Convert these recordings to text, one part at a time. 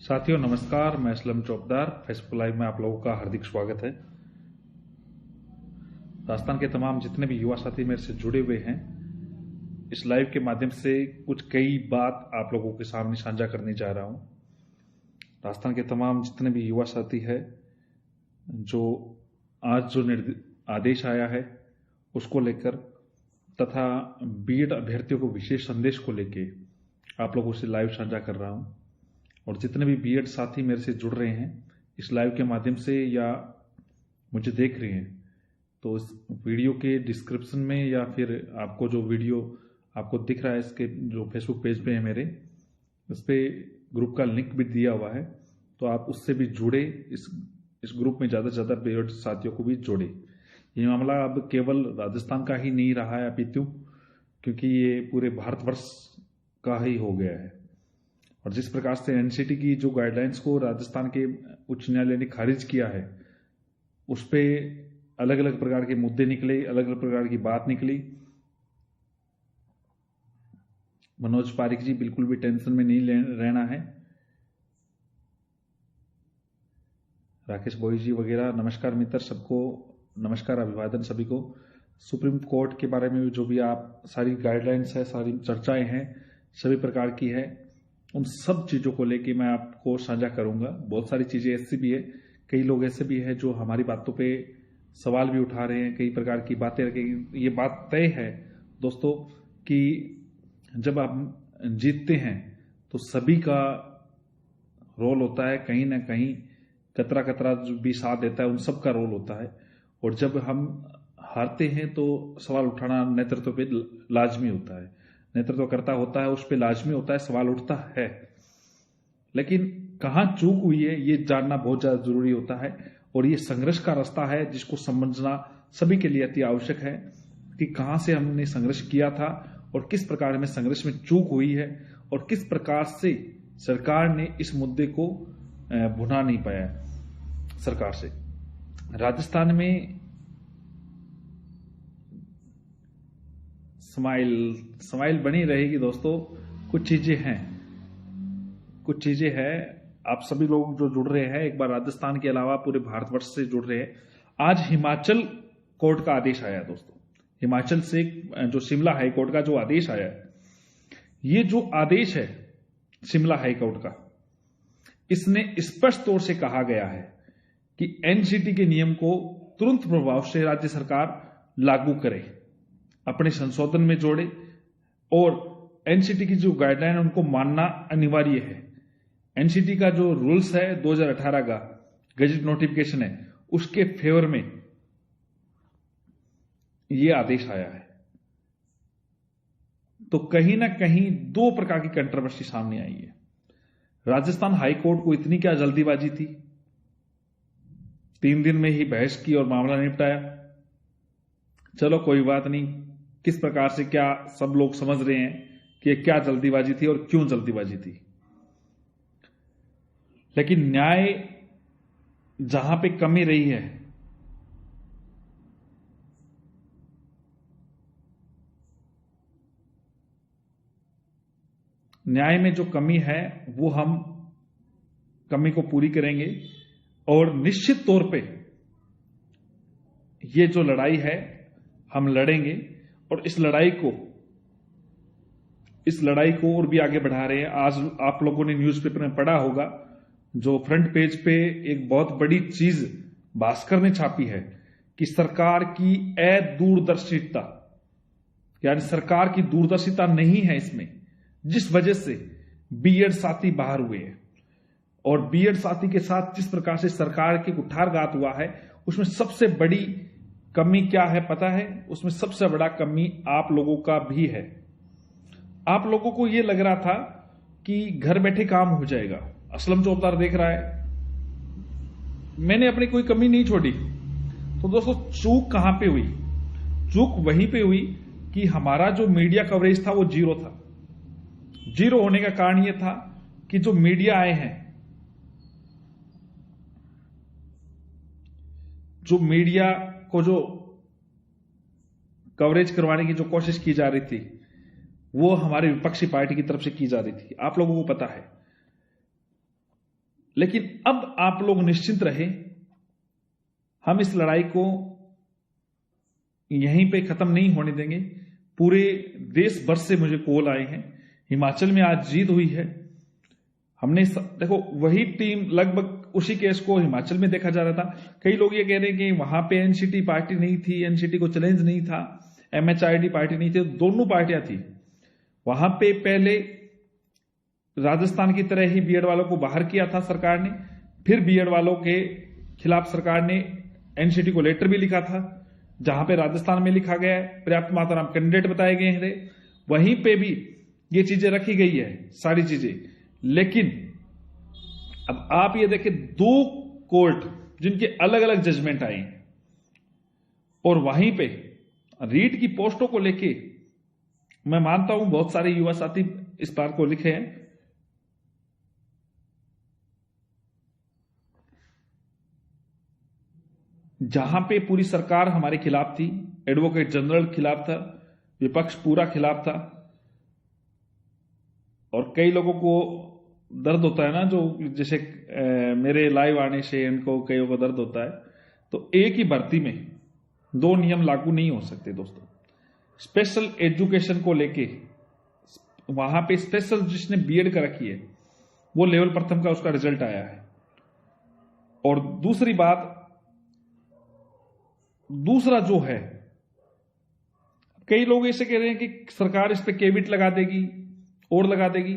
साथियों नमस्कार, मैं असलम चौकदार। फेसबुक लाइव में आप लोगों का हार्दिक स्वागत है। राजस्थान के तमाम जितने भी युवा साथी मेरे से जुड़े हुए हैं, इस लाइव के माध्यम से कई बात आप लोगों के सामने साझा करने जा रहा हूं। राजस्थान के तमाम जितने भी युवा साथी है, जो आज जो आदेश आया है उसको लेकर तथा बीएड अभ्यर्थियों को विशेष संदेश को लेके आप लोगों से लाइव साझा कर रहा हूं। और जितने भी बीएड साथी मेरे से जुड़ रहे हैं इस लाइव के माध्यम से या मुझे देख रहे हैं, तो इस वीडियो के डिस्क्रिप्शन में या फिर आपको जो वीडियो आपको दिख रहा है इसके जो फेसबुक पेज पे है मेरे, उस पे ग्रुप का लिंक भी दिया हुआ है, तो आप उससे भी जुड़े। इस ग्रुप में ज़्यादा से ज़्यादा बीएड साथियों को भी जोड़े। ये मामला अब केवल राजस्थान का ही नहीं रहा है अपितु, क्योंकि ये पूरे भारतवर्ष का ही हो गया है। और जिस प्रकार से एनसीटी की जो गाइडलाइंस को राजस्थान के उच्च न्यायालय ने खारिज किया है, उस पे अलग अलग प्रकार के मुद्दे निकले, अलग अलग प्रकार की बात निकली। मनोज पारिक जी बिल्कुल भी टेंशन में नहीं रहना है। राकेश बोई जी वगैरह, नमस्कार मित्र, सबको नमस्कार, अभिवादन सभी को। सुप्रीम कोर्ट के बारे में जो भी आप सारी गाइडलाइंस है, सारी चर्चाएं हैं, सभी प्रकार की है, उन सब चीजों को लेके मैं आपको साझा करूंगा। बहुत सारी चीजें ऐसी भी है, कई लोग ऐसे भी है जो हमारी बातों पे सवाल भी उठा रहे हैं, कई प्रकार की बातें रखें। ये बात तय है दोस्तों कि जब आप जीतते हैं तो सभी का रोल होता है, कहीं ना कहीं कतरा कतरा जो भी साथ देता है उन सब का रोल होता है। और जब हम हारते हैं तो सवाल उठाना नेतृत्व पे लाजमी होता है, नेतृत्व करता होता है, उस पर लाजमी होता है, सवाल उठता है। लेकिन कहां चूक हुई है ये जानना बहुत ज्यादा जरूरी होता है। और ये संघर्ष का रास्ता है जिसको समझना सभी के लिए अति आवश्यक है कि कहां से हमने संघर्ष किया था और किस प्रकार में संघर्ष में चूक हुई है और किस प्रकार से सरकार ने इस मुद्दे को भुना नहीं पाया सरकार से। राजस्थान में स्माइल बनी रहेगी दोस्तों। कुछ चीजें हैं। आप सभी लोग जो जुड़ रहे हैं, एक बार राजस्थान के अलावा पूरे भारतवर्ष से जुड़ रहे हैं। आज हिमाचल कोर्ट का आदेश आया दोस्तों। हिमाचल से जो शिमला हाई कोर्ट का जो आदेश आया है, ये जो आदेश है शिमला हाई कोर्ट का, इसने स्पष्ट तौर से कहा गया है कि एनसीटी के नियम को तुरंत प्रभाव से राज्य सरकार लागू करे, अपने संशोधन में जोड़े और एनसीटी की जो गाइडलाइन है उनको मानना अनिवार्य है। एनसीटी का जो रूल्स है 2018 का गजट नोटिफिकेशन है, उसके फेवर में ये आदेश आया है। तो कहीं ना कहीं दो प्रकार की कंट्रोवर्सी सामने आई है। राजस्थान हाई कोर्ट को इतनी क्या जल्दीबाजी थी, 3 दिन में ही बहस की और मामला निपटाया। चलो कोई बात नहीं, किस प्रकार से क्या सब लोग समझ रहे हैं कि क्या जल्दीबाजी थी और क्यों जल्दीबाजी थी। लेकिन न्याय जहां पे कमी रही है, न्याय में जो कमी है वो हम कमी को पूरी करेंगे। और निश्चित तौर पे ये जो लड़ाई है हम लड़ेंगे और इस लड़ाई को और भी आगे बढ़ा रहे हैं। आज आप लोगों ने न्यूज़पेपर में पढ़ा होगा, जो फ्रंट पेज पे एक बहुत बड़ी चीज भास्कर ने छापी है कि सरकार की अदूरदर्शिता, यानी सरकार की दूरदर्शिता नहीं है इसमें, जिस वजह से बीएड साथी बाहर हुए हैं। और बीएड साथी के साथ जिस प्रकार से सरकार के कुठारघात हुआ है, उसमें सबसे बड़ी कमी क्या है पता है? उसमें सबसे बड़ा कमी आप लोगों का भी है। आप लोगों को यह लग रहा था कि घर बैठे काम हो जाएगा। असलम चौकदार देख रहा है, मैंने अपनी कोई कमी नहीं छोड़ी। तो दोस्तों चूक कहां पे हुई? चूक वहीं पे हुई कि हमारा जो मीडिया कवरेज था वो जीरो था। जीरो होने का कारण यह था कि जो मीडिया आए हैं, जो मीडिया को जो कवरेज करवाने की जो कोशिश की जा रही थी, वो हमारी विपक्षी पार्टी की तरफ से की जा रही थी। आप लोगों को पता है लेकिन अब आप लोग निश्चिंत रहे, हम इस लड़ाई को यहीं पे खत्म नहीं होने देंगे। पूरे देश भर से मुझे कॉल आए हैं। हिमाचल में आज जीत हुई है। हमने देखो वही टीम, लगभग उसी केस को हिमाचल में देखा जा रहा था। कई लोग ये कह रहे हैं कि वहां पे एनसीटी पार्टी नहीं थी, एनसीटी को चैलेंज नहीं था, एमएचआरडी पार्टी नहीं थी, दोनों पार्टियां थी वहां पे। पहले राजस्थान की तरह ही बीएड वालों को बाहर किया था सरकार ने, फिर बीएड वालों के खिलाफ सरकार ने एनसीटी को लेटर भी लिखा था, जहां पे राजस्थान में लिखा गया है पर्याप्त मात्रा में कैंडिडेट बताए गए हैं, वहीं पे भी ये चीजें रखी गई है सारी चीजें। लेकिन अब आप ये देखें, 2 कोर्ट जिनके अलग अलग जजमेंट आए और वहीं पे रीट की पोस्टों को लेके मैं मानता हूं बहुत सारे युवा साथी इस बात को लिखे हैं। जहां पे पूरी सरकार हमारे खिलाफ थी, एडवोकेट जनरल खिलाफ था, विपक्ष पूरा खिलाफ था, और कई लोगों को दर्द होता है ना, जो जैसे मेरे लाइव आने से इनको कईयों को दर्द होता है। तो एक ही भर्ती में 2 नियम लागू नहीं हो सकते दोस्तों। स्पेशल एजुकेशन को लेके वहां पे स्पेशल जिसने बीएड कर रखी है वो लेवल प्रथम का उसका रिजल्ट आया है। और दूसरी बात, दूसरा जो है, कई लोग ऐसे कह रहे हैं कि सरकार इस पे केविट लगा देगी और लगा देगी।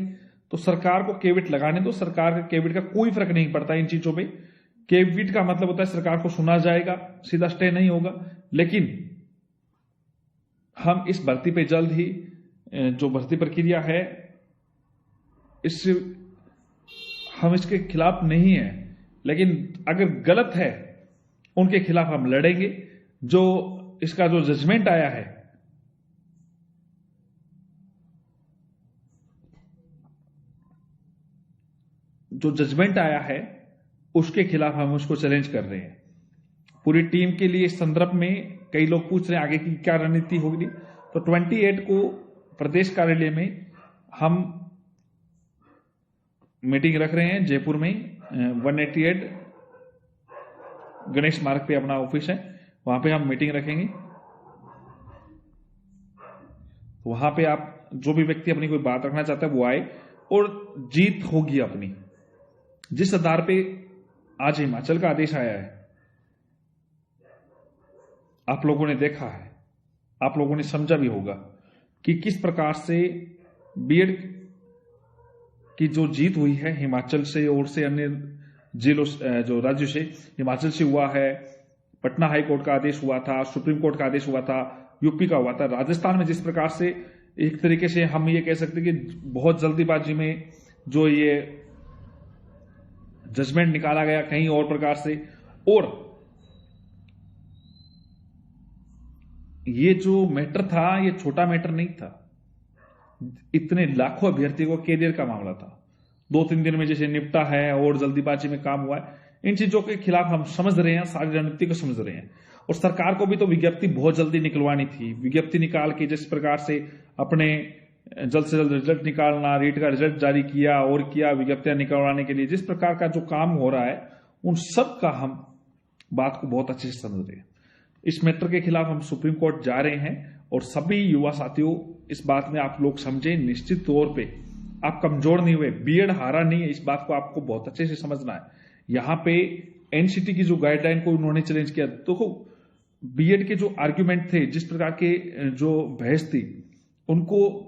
तो सरकार को केविट लगाने दो, सरकार के केविट का कोई फर्क नहीं पड़ता इन चीजों पे। केविट का मतलब होता है सरकार को सुना जाएगा, सीधा स्टे नहीं होगा। लेकिन हम इस भर्ती पे जल्द ही जो भर्ती प्रक्रिया है इससे हम इसके खिलाफ नहीं है, लेकिन अगर गलत है उनके खिलाफ हम लड़ेंगे। जो इसका जो जजमेंट आया है, जो जजमेंट आया है उसके खिलाफ हम उसको चैलेंज कर रहे हैं पूरी टीम के लिए। इस संदर्भ में कई लोग पूछ रहे हैं आगे की क्या रणनीति होगी। तो 28 को प्रदेश कार्यालय में हम मीटिंग रख रहे हैं जयपुर में। 188 गणेश मार्ग पे अपना ऑफिस है, वहां पे हम मीटिंग रखेंगे। वहां पे आप जो भी व्यक्ति अपनी कोई बात रखना चाहता है वो आए और जीत होगी अपनी। जिस आधार पे आज हिमाचल का आदेश आया है, आप लोगों ने देखा है, आप लोगों ने समझा भी होगा कि किस प्रकार से बीएड की जो जीत हुई है हिमाचल से और से अन्य जिलों जो राज्यों से, हिमाचल से हुआ है, पटना हाई कोर्ट का आदेश हुआ था, सुप्रीम कोर्ट का आदेश हुआ था, यूपी का हुआ था। राजस्थान में जिस प्रकार से एक तरीके से हम ये कह सकते हैं कि बहुत जल्दीबाजी में जो ये जजमेंट निकाला गया कहीं और प्रकार से, और ये जो मैटर था ये छोटा मैटर नहीं था। इतने लाखों अभ्यर्थियों को कैरियर का मामला था, 2-3 दिन में जैसे निपटा है और जल्दीबाजी में काम हुआ है। इन चीजों के खिलाफ हम समझ रहे हैं, सारी रणनीति को समझ रहे हैं। और सरकार को भी तो विज्ञप्ति बहुत जल्दी निकलवानी थी। विज्ञप्ति निकाल के जिस प्रकार से अपने जल्द से जल्द रिजल्ट निकालना, रीट का रिजल्ट जारी किया और किया, विज्ञप्तियां निकलवाने के लिए जिस प्रकार का जो काम हो रहा है, उन सब का हम बात को बहुत अच्छे से समझ रहे हैं। इस मैटर के खिलाफ हम सुप्रीम कोर्ट जा रहे हैं और सभी युवा साथियों इस बात में आप लोग समझें, निश्चित तौर पे आप कमजोर नहीं हुए, बीएड हारा नहीं है, इस बात को आपको बहुत अच्छे से समझना है। यहां पे एनसीटी की जो गाइडलाइन को उन्होंने चैलेंज किया, देखो बीएड के जो आर्ग्यूमेंट थे, जिस प्रकार के जो बहस थी, उनको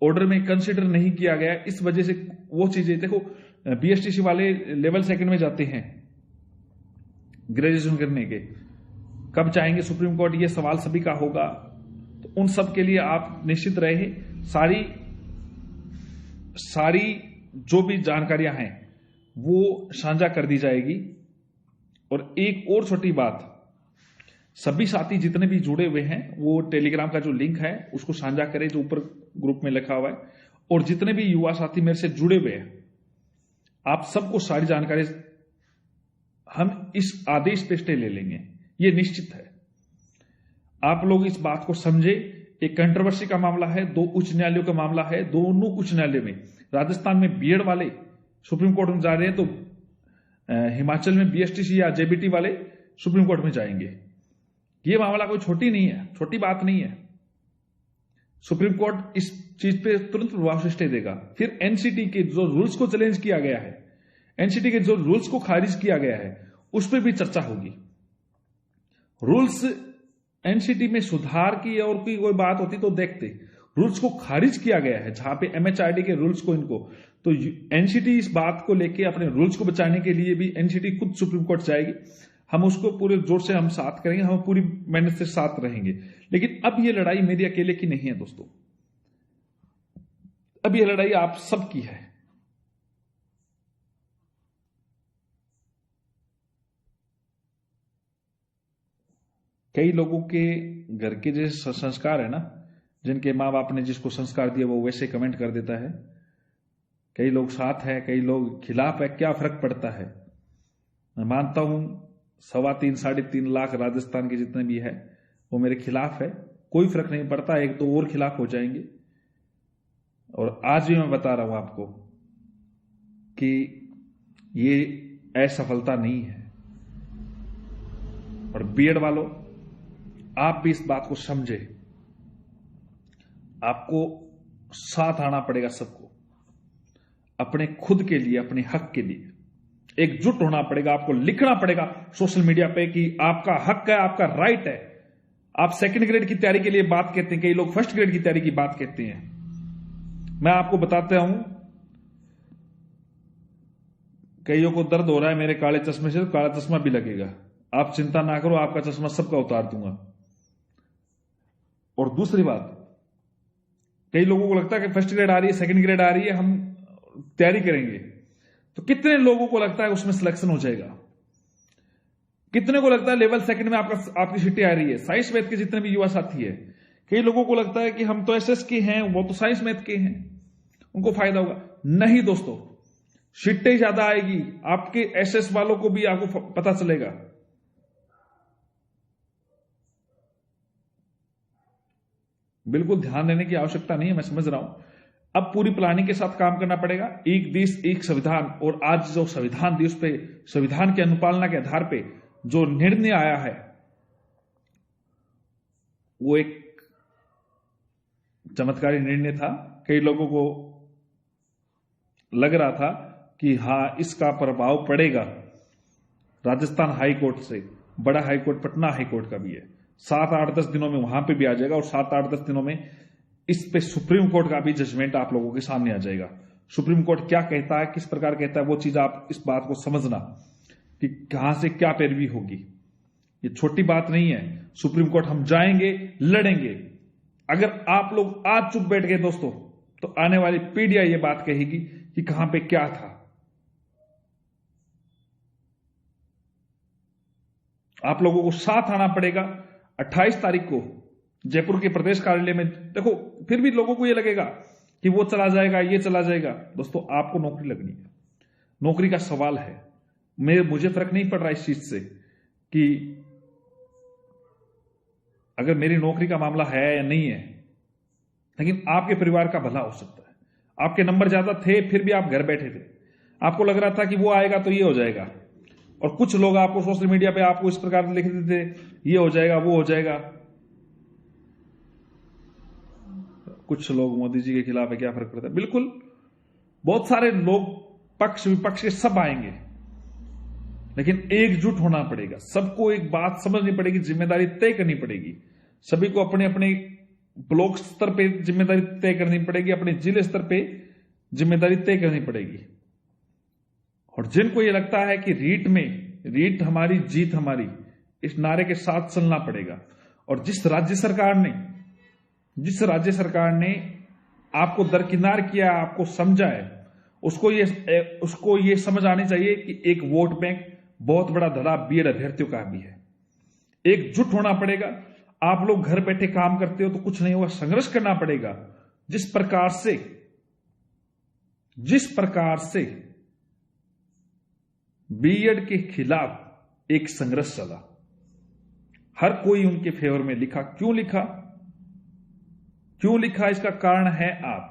ऑर्डर में कंसिडर नहीं किया गया। इस वजह से वो चीजें, देखो बीएसटीसी वाले लेवल 2 में जाते हैं ग्रेजुएशन करने के, कब चाहेंगे सुप्रीम कोर्ट, ये सवाल सभी का होगा। तो उन सब के लिए आप निश्चित रहे, सारी जो भी जानकारियां हैं वो साझा कर दी जाएगी। और एक और छोटी बात, सभी साथी जितने भी जुड़े हुए हैं वो टेलीग्राम का जो लिंक है उसको साझा करें, जो ऊपर ग्रुप में लिखा हुआ है। और जितने भी युवा साथी मेरे से जुड़े हुए हैं, आप सबको सारी जानकारी हम इस आदेश पे स्टे ले लेंगे, ये निश्चित है। आप लोग इस बात को समझे, एक कंट्रोवर्सी का मामला है, 2 उच्च न्यायालयों का मामला है, दोनों उच्च न्यायालय में राजस्थान में बीएड वाले सुप्रीम कोर्ट में जा रहे हैं, तो हिमाचल में बीएसटीसी या जेबीटी वाले सुप्रीम कोर्ट में जाएंगे। ये मामला कोई छोटी नहीं है, छोटी बात नहीं है। सुप्रीम कोर्ट इस चीज पे तुरंत प्रभाव से स्टे देगा। फिर एनसीटी के जो रूल्स को चैलेंज किया गया है, एनसीटी के जो रूल्स को खारिज किया गया है, उस पर भी चर्चा होगी। रूल्स एनसीटी में सुधार की और कोई बात होती तो देखते, रूल्स को खारिज किया गया है जहां पे एमएचआरडी के रूल्स को इनको, तो एनसीटी इस बात को लेके अपने रूल्स को बचाने के लिए भी एनसीटी खुद सुप्रीम कोर्ट जाएगी। हम उसको पूरे जोर से हम साथ करेंगे, हम पूरी मेहनत से साथ रहेंगे। लेकिन अब ये लड़ाई मेरी अकेले की नहीं है दोस्तों, अब ये लड़ाई आप सबकी है। कई लोगों के घर के जैसे संस्कार है ना, जिनके माँ बाप ने जिसको संस्कार दिया वो वैसे कमेंट कर देता है। कई लोग साथ है, कई लोग खिलाफ है, क्या फर्क पड़ता है। मैं मानता हूं 3.25 साढ़े 3 लाख राजस्थान के जितने भी है वो मेरे खिलाफ है, कोई फर्क नहीं पड़ता, एक तो और खिलाफ हो जाएंगे। और आज भी मैं बता रहा हूं आपको कि ये असफलता नहीं है। और बीएड वालों, आप भी इस बात को समझे, आपको साथ आना पड़ेगा सबको, अपने खुद के लिए, अपने हक के लिए एकजुट होना पड़ेगा। आपको लिखना पड़ेगा सोशल मीडिया पे कि आपका हक है, आपका राइट है। आप सेकंड ग्रेड की तैयारी के लिए बात कहते हैं, कई लोग फर्स्ट ग्रेड की तैयारी की बात कहते हैं। मैं आपको बताता हूं, कईयों को दर्द हो रहा है मेरे काले चश्मे से, तो काला चश्मा भी लगेगा। आप चिंता ना करो, आपका चश्मा सबका उतार दूंगा। और दूसरी बात, कई लोगों को लगता है कि फर्स्ट ग्रेड आ रही है, सेकंड ग्रेड आ रही है, हम तैयारी करेंगे, तो कितने लोगों को लगता है उसमें सिलेक्शन हो जाएगा? कितने को लगता है लेवल सेकंड में आपकी सीटें आ रही है? साइंस मैथ के जितने भी युवा साथी है, कई लोगों को लगता है कि हम तो एसएस के हैं, वो तो साइंस मैथ के हैं, उनको फायदा होगा। नहीं दोस्तों, सीटें ज्यादा आएगी, आपके एसएस वालों को भी आपको पता चलेगा। बिल्कुल ध्यान देने की आवश्यकता नहीं है, मैं समझ रहा हूं। अब पूरी प्लानिंग के साथ काम करना पड़ेगा। एक देश एक संविधान, और आज जो संविधान दिवस पे संविधान की अनुपालना के आधार पे जो निर्णय आया है, वो एक चमत्कारी निर्णय था। कई लोगों को लग रहा था कि हां, इसका प्रभाव पड़ेगा राजस्थान हाई कोर्ट से, बड़ा high court Patna high court का भी है, 7-8-10 दिनों में वहां पे भी आ जाएगा, और 7-8-10 दिनों में इस पे सुप्रीम कोर्ट का भी जजमेंट आप लोगों के सामने आ जाएगा। सुप्रीम कोर्ट क्या कहता है, किस प्रकार कहता है, वो चीज आप इस बात को समझना कि कहां से क्या पैरवी होगी। ये छोटी बात नहीं है। सुप्रीम कोर्ट हम जाएंगे, लड़ेंगे। अगर आप लोग आज चुप बैठ गए दोस्तों, तो आने वाली पीढ़ियां ये बात कहेगी कि कहां पे क्या था। आप लोगों को साथ आना पड़ेगा। 28 तारीख को जयपुर के प्रदेश कार्यालय में, देखो फिर भी लोगों को यह लगेगा कि वो चला जाएगा, ये चला जाएगा। दोस्तों, आपको नौकरी लगनी है, नौकरी का सवाल है। मुझे फर्क नहीं पड़ रहा इस चीज से कि अगर मेरी नौकरी का मामला है या नहीं है, लेकिन आपके परिवार का भला हो सकता है। आपके नंबर ज्यादा थे, फिर भी आप घर बैठे थे, आपको लग रहा था कि वो आएगा तो ये हो जाएगा, और कुछ लोग आपको सोशल मीडिया पे आपको इस प्रकार लिख देते थे, ये हो जाएगा, वो हो जाएगा। कुछ लोग मोदी जी के खिलाफ है, क्या फर्क पड़ता है? बिल्कुल, बहुत सारे लोग पक्ष विपक्ष के सब आएंगे, लेकिन एकजुट होना पड़ेगा। सबको एक बात समझनी पड़ेगी, जिम्मेदारी तय करनी पड़ेगी। सभी को अपने अपने ब्लॉक स्तर पे जिम्मेदारी तय करनी पड़ेगी, अपने जिले स्तर पे जिम्मेदारी तय करनी पड़ेगी। और जिनको ये लगता है कि रीट हमारी, जीत हमारी, इस नारे के साथ चलना पड़ेगा। और जिस राज्य सरकार ने आपको दरकिनार किया, आपको समझा है, उसको ये समझ आनी चाहिए कि एक वोट बैंक बहुत बड़ा धड़ा बीएड अभ्यर्थियों का भी है। एकजुट होना पड़ेगा। आप लोग घर बैठे काम करते हो तो कुछ नहीं होगा, संघर्ष करना पड़ेगा। जिस प्रकार से बीएड के खिलाफ एक संघर्ष चला, हर कोई उनके फेवर में लिखा। क्यों लिखा? इसका कारण है आप,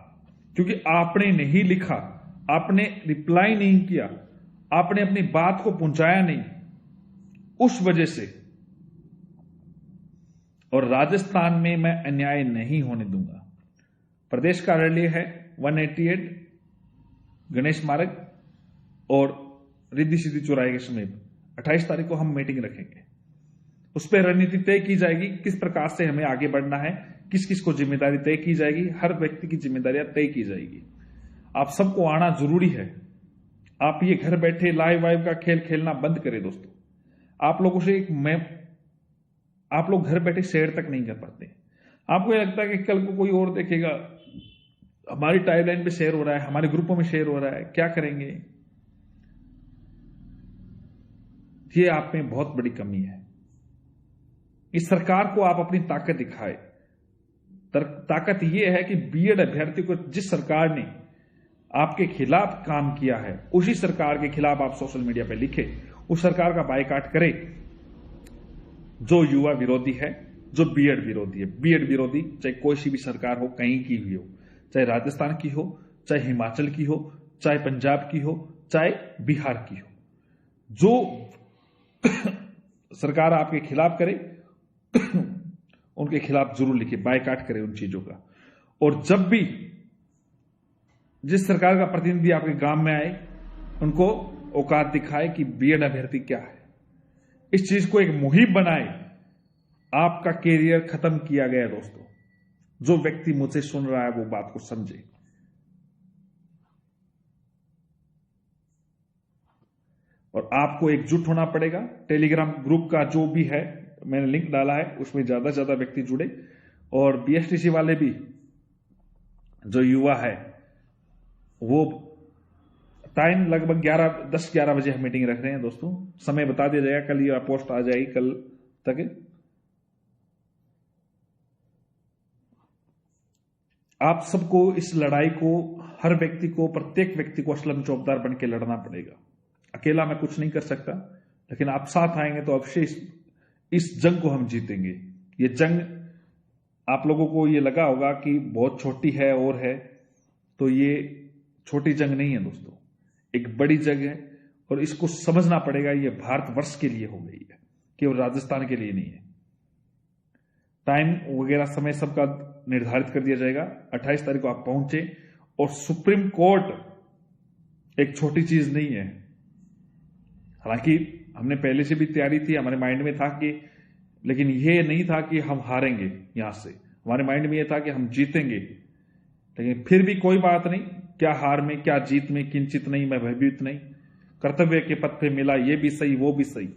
क्योंकि आपने नहीं लिखा, आपने रिप्लाई नहीं किया, आपने अपनी बात को पहुंचाया नहीं, उस वजह से। और राजस्थान में मैं अन्याय नहीं होने दूंगा। प्रदेश कार्यालय है 188 गणेश मार्ग और रिद्धि सिद्धि चौराहे के समीप। 28 तारीख को हम मीटिंग रखेंगे। उस पर रणनीति तय की जाएगी, किस प्रकार से हमें आगे बढ़ना है, किस किस को जिम्मेदारी तय की जाएगी, हर व्यक्ति की जिम्मेदारियां तय की जाएगी। आप सबको आना जरूरी है। आप ये घर बैठे लाइव वाइव का खेल खेलना बंद करें दोस्तों। आप लोगों से आप लोग घर बैठे शेयर तक नहीं कर पाते। आपको यह लगता है कि कल को कोई और देखेगा, हमारी टाइमलाइन पे शेयर हो रहा है, हमारे ग्रुपों में शेयर हो रहा है, क्या करेंगे। ये आप में बहुत बड़ी कमी है। इस सरकार को आप अपनी ताकत दिखाए। ताकत यह है कि बीएड अभ्यर्थी को जिस सरकार ने आपके खिलाफ काम किया है, उसी सरकार के खिलाफ आप सोशल मीडिया पे लिखे, उस सरकार का बायकॉट करें जो युवा विरोधी है, जो बीएड विरोधी है। बीएड विरोधी चाहे कोई सी भी सरकार हो, कहीं की भी हो, चाहे राजस्थान की हो, चाहे हिमाचल की हो, चाहे पंजाब की हो, चाहे बिहार की हो, जो सरकार आपके खिलाफ करे उनके खिलाफ जरूर लिखे, बायकॉट करें उन चीजों का। और जब भी जिस सरकार का प्रतिनिधि आपके गांव में आए, उनको औकात दिखाए कि बीएड अभ्यर्थी क्या है। इस चीज को एक मुहिम बनाए। आपका कैरियर खत्म किया गया दोस्तों। जो व्यक्ति मुझसे सुन रहा है वो बात को समझे। और आपको एकजुट होना पड़ेगा। टेलीग्राम ग्रुप का जो भी है, मैंने लिंक डाला है, उसमें ज्यादा से ज्यादा व्यक्ति जुड़े। और बीएसटीसी वाले भी, जो युवा है, वो टाइम लगभग 10-11 बजे हम मीटिंग रख रहे हैं दोस्तों। समय बता दिया जाएगा, कल ये पोस्ट आ जाएगी कल तक। आप सबको इस लड़ाई को, हर व्यक्ति को, प्रत्येक व्यक्ति को असलम चौकीदार बन के लड़ना पड़ेगा। अकेला मैं कुछ नहीं कर सकता, लेकिन आप साथ आएंगे तो अवश्य इस जंग को हम जीतेंगे। ये जंग आप लोगों को ये लगा होगा कि बहुत छोटी है और है, तो ये छोटी जंग नहीं है दोस्तों, एक बड़ी जंग है। और इसको समझना पड़ेगा, ये भारतवर्ष के लिए हो गई है, केवल राजस्थान के लिए नहीं है। टाइम वगैरह समय सबका निर्धारित कर दिया जाएगा। 28 तारीख को आप पहुंचे। और सुप्रीम कोर्ट एक छोटी चीज नहीं है। हालांकि हमने पहले से भी तैयारी थी, हमारे माइंड में था कि, लेकिन यह नहीं था कि हम हारेंगे यहां से। हमारे माइंड में यह था कि हम जीतेंगे। लेकिन फिर भी कोई बात नहीं, क्या हार में क्या जीत में किंचित नहीं, मैं भयभीत नहीं। कर्तव्य के पथ पे मिला, ये भी सही वो भी सही।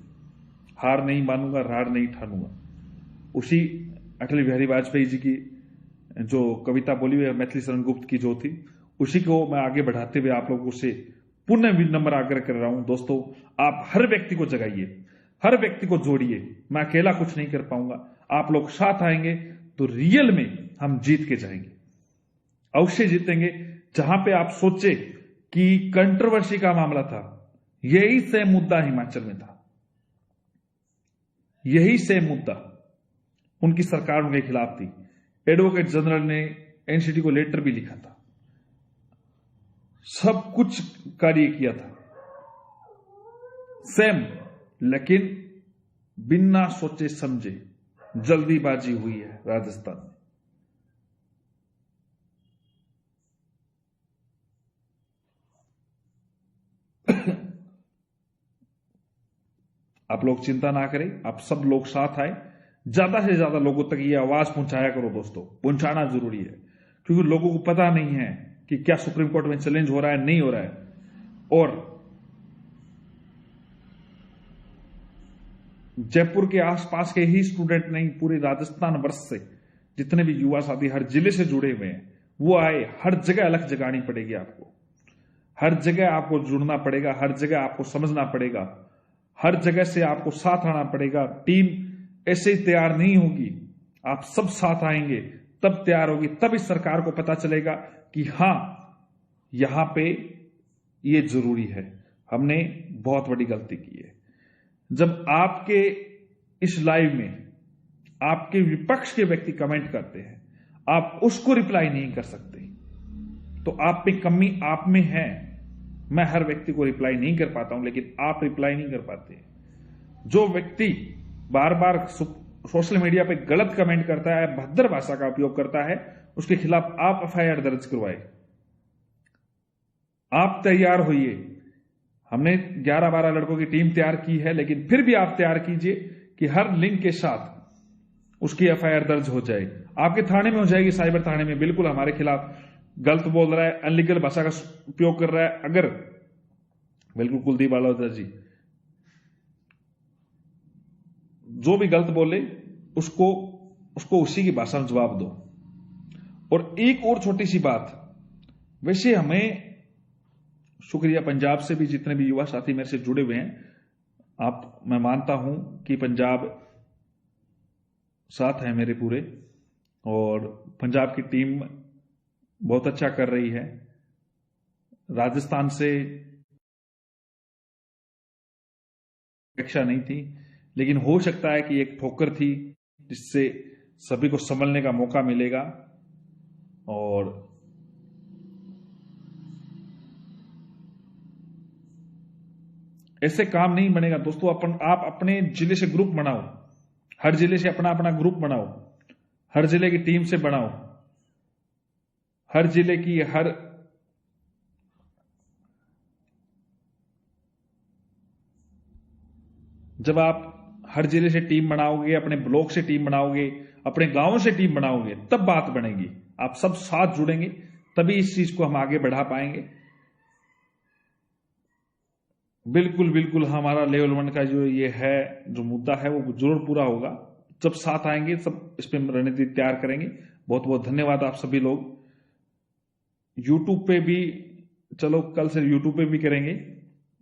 हार नहीं मानूंगा, रार नहीं ठानूंगा। उसी अटल बिहारी वाजपेयी जी की जो कविता बोली हुई है, मैथिली शरण गुप्त की जो थी, उसी को मैं आगे बढ़ाते हुए आप लोगों से पुनः विनम्र आग्रह कर रहा हूं दोस्तों। आप हर व्यक्ति को जगाइए, हर व्यक्ति को जोड़िए। मैं अकेला कुछ नहीं कर पाऊंगा। आप लोग साथ आएंगे तो रियल में हम जीत के जाएंगे, अवश्य जीतेंगे। जहां पे आप सोचे कि कंट्रोवर्सी का मामला था, यही सेम मुद्दा हिमाचल में था, यही सेम मुद्दा उनकी सरकार उनके खिलाफ थी। एडवोकेट जनरल ने एनसीटी को लेटर भी लिखा था, सब कुछ कार्य किया था सेम, लेकिन बिना सोचे समझे जल्दीबाजी हुई है राजस्थान में। आप लोग चिंता ना करें, आप सब लोग साथ आए, ज्यादा से ज्यादा लोगों तक ये आवाज पहुंचाया करो दोस्तों। पहुंचाना जरूरी है, क्योंकि लोगों को पता नहीं है कि क्या सुप्रीम कोर्ट में चैलेंज हो रहा है, नहीं हो रहा है। और जयपुर के आसपास के ही स्टूडेंट नहीं, पूरे राजस्थान वर्ष से जितने भी युवा साथी हर जिले से जुड़े हुए हैं, वो आए। हर जगह अलग जगानी पड़ेगी आपको, हर जगह आपको जुड़ना पड़ेगा, हर जगह आपको समझना पड़ेगा, हर जगह से आपको साथ आना पड़ेगा। टीम ऐसे ही तैयार नहीं होगी, आप सब साथ आएंगे तब तैयार होगी। तब इस सरकार को पता चलेगा कि हां, यहां पे ये जरूरी है, हमने बहुत बड़ी गलती की है। जब आपके इस लाइव में आपके विपक्ष के व्यक्ति कमेंट करते हैं, आप उसको रिप्लाई नहीं कर सकते, तो आप पे कमी आप में है। मैं हर व्यक्ति को रिप्लाई नहीं कर पाता हूं, लेकिन आप रिप्लाई नहीं कर पाते। जो व्यक्ति बार बार सोशल मीडिया पे गलत कमेंट करता है, भद्दर भाषा का उपयोग करता है, उसके खिलाफ आप एफआईआर दर्ज करवाए। आप तैयार होइए। हमने 11-12 लड़कों की टीम तैयार की है, लेकिन फिर भी आप तैयार कीजिए कि हर लिंक के साथ उसकी एफआईआर दर्ज हो जाए। आपके थाने में हो जाएगी, साइबर थाने में। बिल्कुल हमारे खिलाफ गलत बोल रहा है, अनलीगल भाषा का उपयोग कर रहा है, अगर बिल्कुल कुलदीप बालोद जी जो भी गलत बोले उसको उसी की भाषा में जवाब दो। और एक और छोटी सी बात, वैसे हमें शुक्रिया पंजाब से भी, जितने भी युवा साथी मेरे से जुड़े हुए हैं, मैं मानता हूं कि पंजाब साथ है मेरे पूरे, और पंजाब की टीम बहुत अच्छा कर रही है। राजस्थान से अपेक्षा नहीं थी, लेकिन हो सकता है कि एक ठोकर थी जिससे सभी को संभलने का मौका मिलेगा। और ऐसे काम नहीं बनेगा दोस्तों। आप अपने जिले से ग्रुप बनाओ, हर जिले से अपना अपना ग्रुप बनाओ, हर जिले की टीम से बनाओ, हर जिले की जब आप हर जिले से टीम बनाओगे, अपने ब्लॉक से टीम बनाओगे, अपने गांव से टीम बनाओगे, तब बात बनेगी। आप सब साथ जुड़ेंगे तभी इस चीज को हम आगे बढ़ा पाएंगे। बिल्कुल बिल्कुल हमारा लेवल 1 का जो मुद्दा है वो जरूर पूरा होगा। जब साथ आएंगे सब इस पर रणनीति तैयार करेंगे। बहुत बहुत धन्यवाद आप सभी लोग। यूट्यूब पे भी, चलो कल से यूट्यूब पे भी करेंगे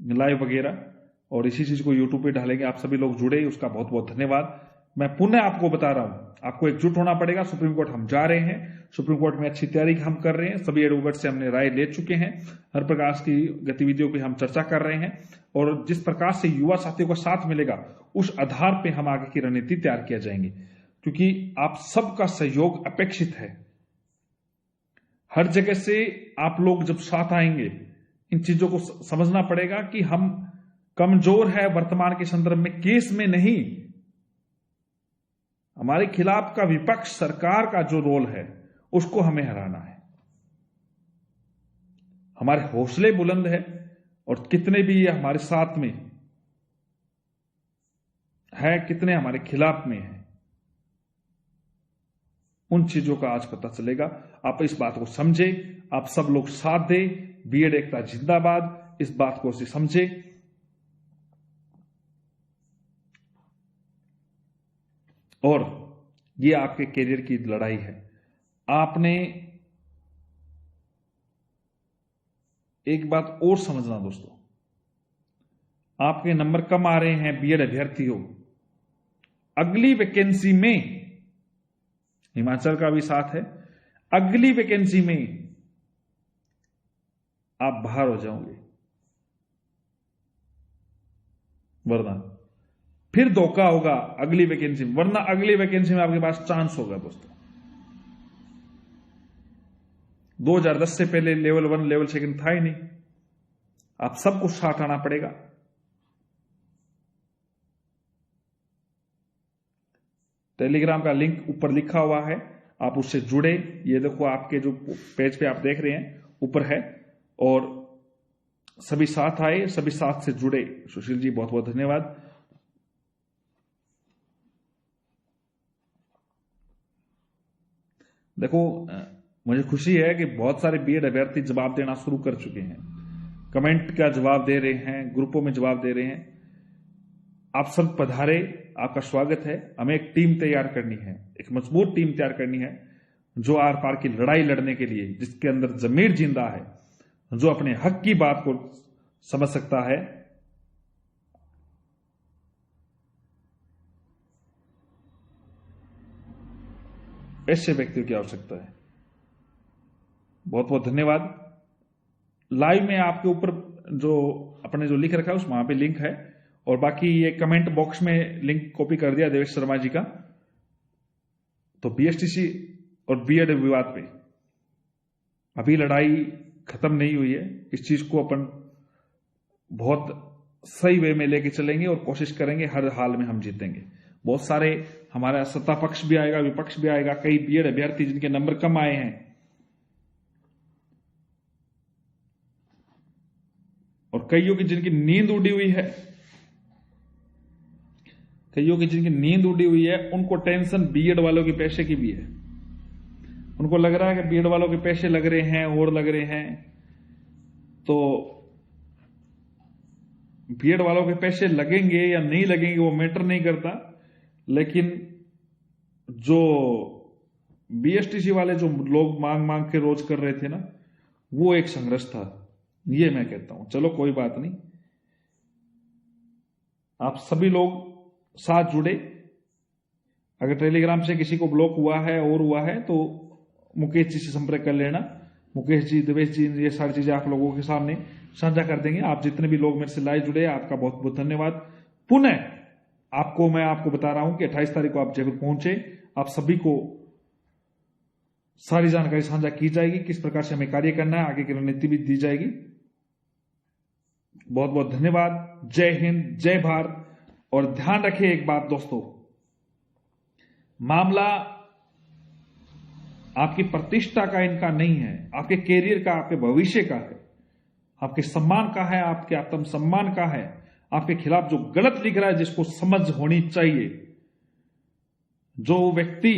लाइव वगैरह, और इसी चीज को यूट्यूब पे डालेंगे। आप सभी लोग जुड़े, उसका बहुत बहुत धन्यवाद। मैं पुनः आपको बता रहा हूं, आपको एकजुट होना पड़ेगा। सुप्रीम कोर्ट हम जा रहे हैं, सुप्रीम कोर्ट में अच्छी तैयारी हम कर रहे हैं। सभी एडवोकेट से हमने राय ले चुके हैं, हर प्रकार की गतिविधियों पर हम चर्चा कर रहे हैं, और जिस प्रकार से युवा साथियों का साथ मिलेगा उस आधार पर हम आगे की रणनीति तैयार किया जाएंगे, क्योंकि आप सबका सहयोग अपेक्षित है। हर जगह से आप लोग जब साथ आएंगे, इन चीजों को समझना पड़ेगा कि हम कमजोर है वर्तमान के संदर्भ में, केस में नहीं। हमारे खिलाफ का विपक्ष सरकार का जो रोल है उसको हमें हराना है। हमारे हौसले बुलंद है, और कितने भी ये हमारे साथ में है, कितने हमारे खिलाफ में है, उन चीजों का आज पता चलेगा। आप इस बात को समझे, आप सब लोग साथ दें। बीएड एकता जिंदाबाद, इस बात को समझे। और ये आपके करियर की लड़ाई है। आपने एक बात और समझना दोस्तों, आपके नंबर कम आ रहे हैं बीएड अभ्यर्थी हो, अगली वैकेंसी में, हिमाचल का भी साथ है, अगली वैकेंसी में आप बाहर हो जाओगे, वरना फिर धोखा होगा अगली वैकेंसी में, वरना अगली वैकेंसी में आपके पास चांस होगा दोस्तों। 2010 से पहले लेवल 1 लेवल 2 था ही नहीं। आप सबको साथ आना पड़ेगा। टेलीग्राम का लिंक ऊपर लिखा हुआ है, आप उससे जुड़े। ये देखो आपके जो पेज पे आप देख रहे हैं ऊपर है, और सभी साथ आए, सभी साथ से जुड़े। सुशील जी बहुत बहुत धन्यवाद। देखो मुझे खुशी है कि बहुत सारे बीएड अभ्यर्थी जवाब देना शुरू कर चुके हैं, कमेंट का जवाब दे रहे हैं, ग्रुपों में जवाब दे रहे हैं। आप सब पधारे, आपका स्वागत है। हमें एक टीम तैयार करनी है, एक मजबूत टीम तैयार करनी है, जो आर पार की लड़ाई लड़ने के लिए, जिसके अंदर जमीर जिंदा है, जो अपने हक की बात को समझ सकता है। ऐसे व्यक्तियों की आवश्यकता है। बहुत बहुत धन्यवाद। लाइव में आपके ऊपर जो अपने जो लिख रखा है उस वहां पे लिंक है, और बाकी ये कमेंट बॉक्स में लिंक कॉपी कर दिया देवेश शर्मा जी का। तो बीएसटीसी और बीएड विवाद पे अभी लड़ाई खत्म नहीं हुई है, इस चीज को अपन बहुत सही वे में लेके चलेंगे और कोशिश करेंगे हर हाल में हम जीतेंगे। बहुत सारे हमारा सत्ता पक्ष भी आएगा, विपक्ष भी आएगा, कई बीएड अभ्यर्थी जिनके नंबर कम आए हैं और कईयों की जिनकी नींद उड़ी हुई है, उनको टेंशन बीएड वालों के पैसे की भी है। उनको लग रहा है कि बीएड वालों के पैसे लग रहे हैं और लग रहे हैं, तो बीएड वालों के पैसे लगेंगे या नहीं लगेंगे वो मैटर नहीं करता, लेकिन जो बीएसटीसी वाले जो लोग मांग मांग के रोज कर रहे थे ना, वो एक संघर्ष था, ये मैं कहता हूं। चलो कोई बात नहीं, आप सभी लोग साथ जुड़े। अगर टेलीग्राम से किसी को ब्लॉक हुआ है और हुआ है तो मुकेश जी से संपर्क कर लेना। मुकेश जी, देवेश जी, ये सारी चीजें आप लोगों के सामने साझा कर देंगे। आप जितने भी लोग मेरे से लाइव जुड़े, आपका बहुत बहुत धन्यवाद। पुनः मैं आपको बता रहा हूं कि 28 तारीख को आप जयपुर पहुंचे, आप सभी को सारी जानकारी साझा की जाएगी, किस प्रकार से हमें कार्य करना है, आगे की रणनीति भी दी जाएगी। बहुत बहुत धन्यवाद। जय हिंद, जय भारत। और ध्यान रखें एक बात दोस्तों, मामला आपकी प्रतिष्ठा का इनका नहीं है, आपके कैरियर का, आपके भविष्य का है, आपके सम्मान का है, आपके आत्मसम्मान का है। आपके खिलाफ जो गलत लिख रहा है, जिसको समझ होनी चाहिए। जो व्यक्ति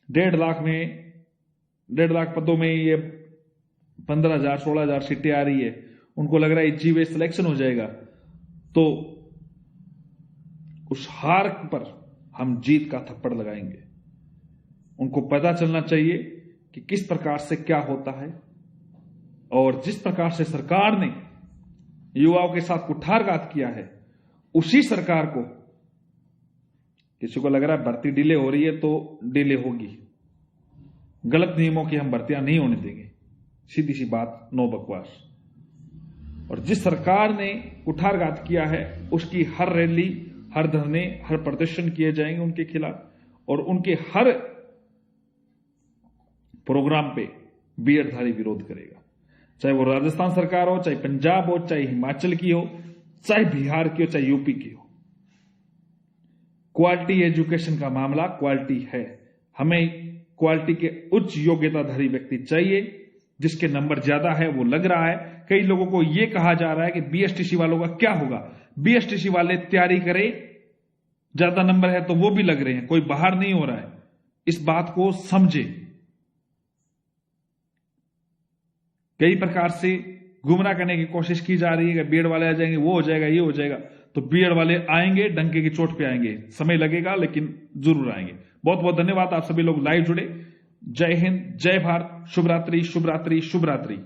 1.5 लाख पदों में ये 15,000 16,000 सीटें आ रही है, उनको लग रहा है जी वे सिलेक्शन हो जाएगा, तो उस हार पर हम जीत का थप्पड़ लगाएंगे। उनको पता चलना चाहिए कि किस प्रकार से क्या होता है, और जिस प्रकार से सरकार ने युवाओं के साथ कुठारघात किया है, उसी सरकार को, किसी को लग रहा है भर्ती डिले हो रही है तो डिले होगी, गलत नियमों की हम भर्तियां नहीं होने देंगे। सीधी सी बात, नो बकवास। और जिस सरकार ने कुठारघात किया है, उसकी हर रैली, हर धरने, हर प्रदर्शन किए जाएंगे उनके खिलाफ, और उनके हर प्रोग्राम पे बीएडधारी विरोध करेगा। चाहे वो राजस्थान सरकार हो, चाहे पंजाब हो, चाहे हिमाचल की हो, चाहे बिहार की हो, चाहे यूपी की हो। क्वालिटी एजुकेशन का मामला क्वालिटी है। हमें क्वालिटी के उच्च योग्यताधारी व्यक्ति चाहिए। जिसके नंबर ज्यादा है वो लग रहा है। कई लोगों को यह कहा जा रहा है कि बीएसटीसी वालों का क्या होगा। बीएसटीसी वाले तैयारी करें, ज्यादा नंबर है तो वो भी लग रहे हैं, कोई बाहर नहीं हो रहा है। इस बात को समझे। कई प्रकार से गुमराह करने की कोशिश की जा रही है कि बीएड वाले आ जाएंगे, वो हो जाएगा, ये हो जाएगा। तो बीएड वाले आएंगे, डंके की चोट पे आएंगे, समय लगेगा लेकिन जरूर आएंगे। बहुत बहुत धन्यवाद, आप सभी लोग लाइव जुड़े। जय हिंद, जय भारत, शुभ रात्रि, शुभ रात्रि, शुभ रात्रि।